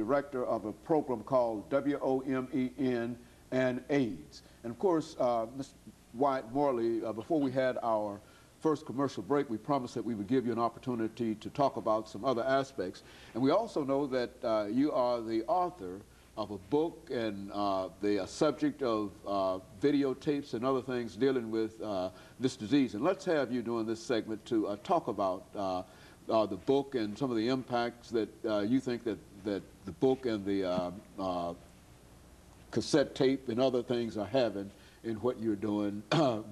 director of a program called WOMEN and AIDS. And of course, Mr. Wyatt-Morley, before we had our first commercial break, we promised that we would give you an opportunity to talk about some other aspects. And we also know that you are the author of a book and the subject of videotapes and other things dealing with this disease. And let's have you during this segment to talk about the book and some of the impacts that you think that the book and the cassette tape and other things are having in what you're doing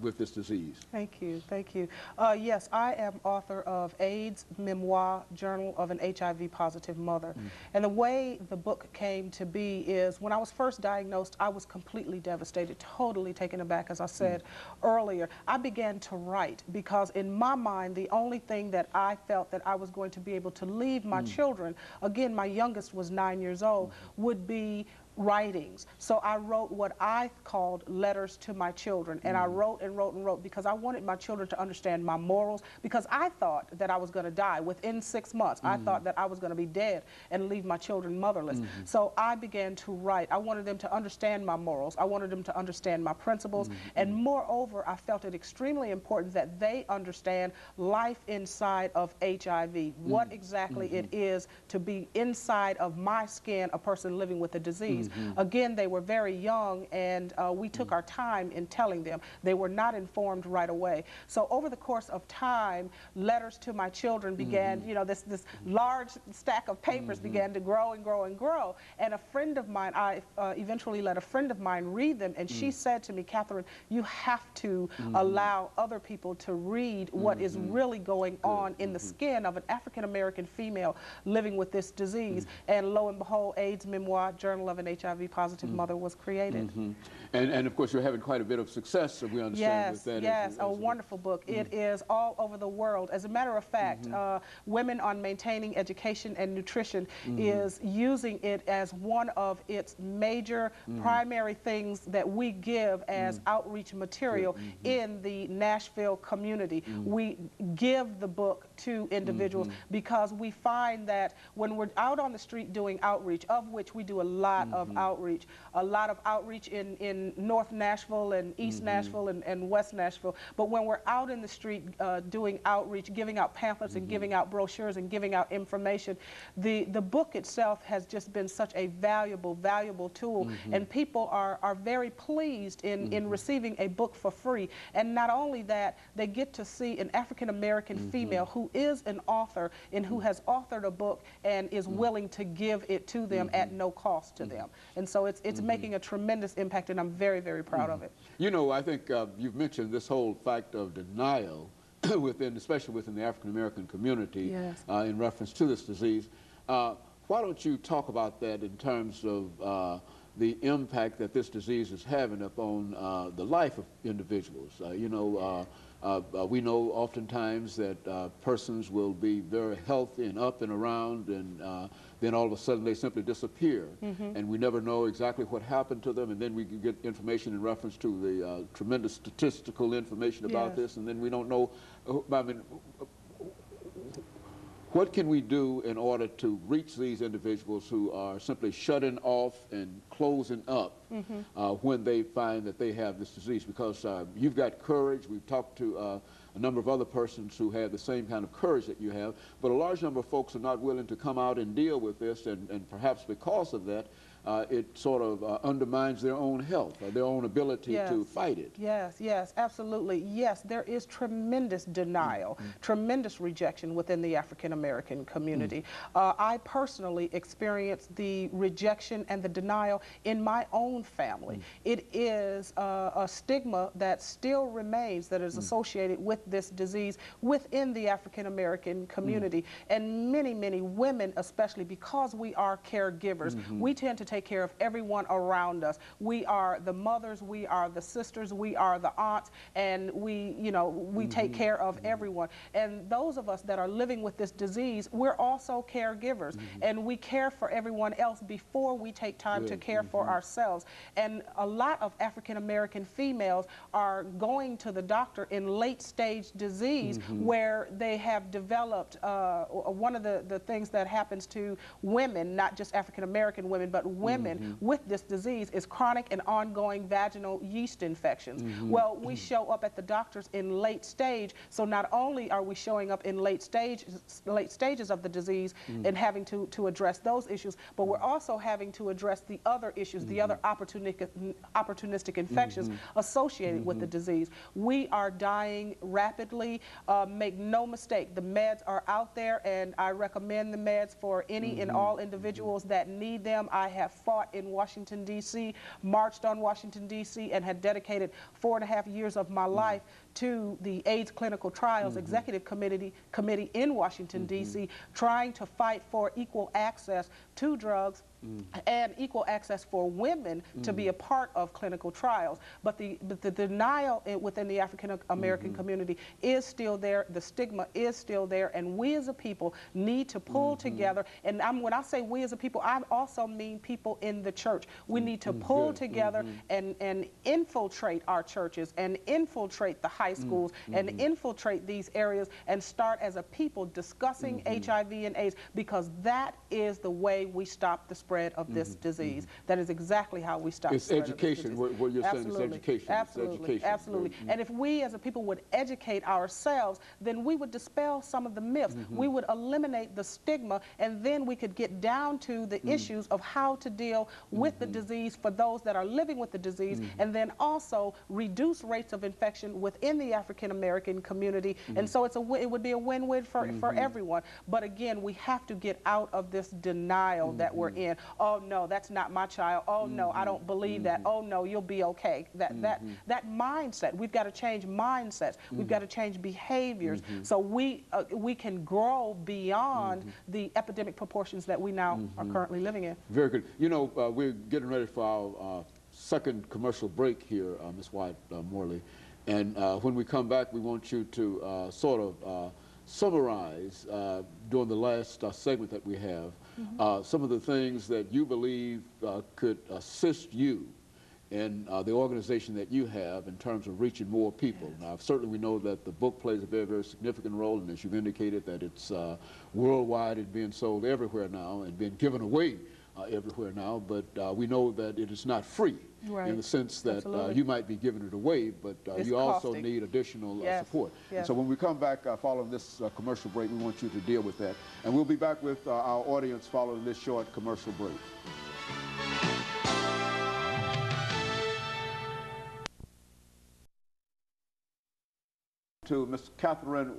with this disease. Thank you, thank you. Yes, I am author of AIDS Memoir, Journal of an HIV Positive Mother. And the way the book came to be is when I was first diagnosed, I was completely devastated, totally taken aback, as I said earlier. I began to write because in my mind, the only thing that I felt that I was going to be able to leave my children, again, my youngest was 9 years old, would be writings. So I wrote what I called letters to my children, and I wrote and wrote and wrote because I wanted my children to understand my morals, because I thought that I was going to die within 6 months. I thought that I was going to be dead and leave my children motherless. So I began to write. I wanted them to understand my morals. I wanted them to understand my principles, and moreover, I felt it extremely important that they understand life inside of HIV, what exactly it is to be inside of my skin, a person living with a disease. Again, they were very young, and we took our time in telling them. They were not informed right away. So over the course of time, letters to my children began, you know, this large stack of papers began to grow and grow and grow. And a friend of mine, I eventually let a friend of mine read them, and she said to me, "Catherine, you have to allow other people to read what is really going on in the skin of an African-American female living with this disease." And lo and behold, AIDS Memoir, Journal of an HIV Positive Mother was created. And of course, you're having quite a bit of success, so we understand with that. Yes, a wonderful book. It is all over the world. As a matter of fact, Women on Maintaining Education and Nutrition is using it as one of its major primary things that we give as outreach material in the Nashville community. We give the book to individuals because we find that when we're out on the street doing outreach, of which we do a lot of outreach, in North Nashville and East Nashville and West Nashville, but when we're out in the street doing outreach, giving out pamphlets and giving out brochures and giving out information, the book itself has just been such a valuable tool, and people are very pleased in receiving a book for free. And not only that, they get to see an African-American female who is an author and who has authored a book and is willing to give it to them at no cost to them. And so it's making a tremendous impact, and I'm very, very proud of it. You know, I think you've mentioned this whole fact of denial especially within the African-American community in reference to this disease. Why don't you talk about that in terms of the impact that this disease is having upon the life of individuals? You know, we know oftentimes that persons will be very healthy and up and around, and then all of a sudden they simply disappear, and we never know exactly what happened to them, and then we get information in reference to the tremendous statistical information about this, and then we don't know, I mean, what can we do in order to reach these individuals who are simply shutting off and closing up when they find that they have this disease? Because you've got courage. We've talked to a number of other persons who have the same kind of courage that you have, but a large number of folks are not willing to come out and deal with this, and perhaps because of that, it sort of undermines their own health, their own ability to fight it. Yes, absolutely. Yes, there is tremendous denial, tremendous rejection within the African-American community. I personally experienced the rejection and the denial in my own family. It is a stigma that still remains, that is associated with this disease within the African-American community. And many women, especially because we are caregivers, we tend to take care of everyone around us. We are the mothers, we are the sisters, we are the aunts, and we, you know, we take care of everyone. And those of us that are living with this disease, we're also caregivers, and we care for everyone else before we take time to care for ourselves. And a lot of African American females are going to the doctor in late stage disease where they have developed, one of the things that happens to women, not just African American women, but women with this disease is chronic and ongoing vaginal yeast infections. Well, we show up at the doctors in late stage, so not only are we showing up in late stages of the disease and having to address those issues, but we're also having to address the other issues, the other opportunistic infections associated with the disease. We are dying rapidly. Make no mistake, the meds are out there, and I recommend the meds for any and all individuals that need them. I have fought in Washington, D.C., marched on Washington, D.C., and had dedicated 4.5 years of my life to the AIDS Clinical Trials Executive Committee in Washington, D.C., trying to fight for equal access to drugs and equal access for women to be a part of clinical trials. But the denial within the African American community is still there, the stigma is still there, and we as a people need to pull together. And when I say we as a people, I also mean people in the church. We need to pull together and infiltrate our churches and infiltrate the high schools and infiltrate these areas and start as a people discussing HIV and AIDS, because that is the way we stop the spread of this disease. That is exactly how we stop the spread of this disease. It's education. What you're saying is education. Absolutely. It's education. Absolutely. And if we as a people would educate ourselves, then we would dispel some of the myths. We would eliminate the stigma, and then we could get down to the issues of how to deal with the disease for those that are living with the disease, and then also reduce rates of infection within the African American community. And so it would be a win-win for everyone. But again, we have to get out of this denial that we're in. Oh no, that's not my child. Oh no, I don't believe that. Oh no, you'll be okay. That mindset, we've got to change mindsets. We've got to change behaviors so we can grow beyond the epidemic proportions that we now are currently living in. Very good. You know, we're getting ready for our second commercial break here, Ms. Wyatt-Morley. And when we come back, we want you to sort of summarize during the last segment that we have some of the things that you believe could assist you in the organization that you have in terms of reaching more people. Now, certainly we know that the book plays a very, very significant role, and as you've indicated that it's worldwide and being sold everywhere now and being given away everywhere now, but we know that it is not free in the sense that you might be giving it away, but you also need additional support. And so when we come back following this commercial break, we want you to deal with that. And we'll be back with our audience following this short commercial break. To Ms. Catherine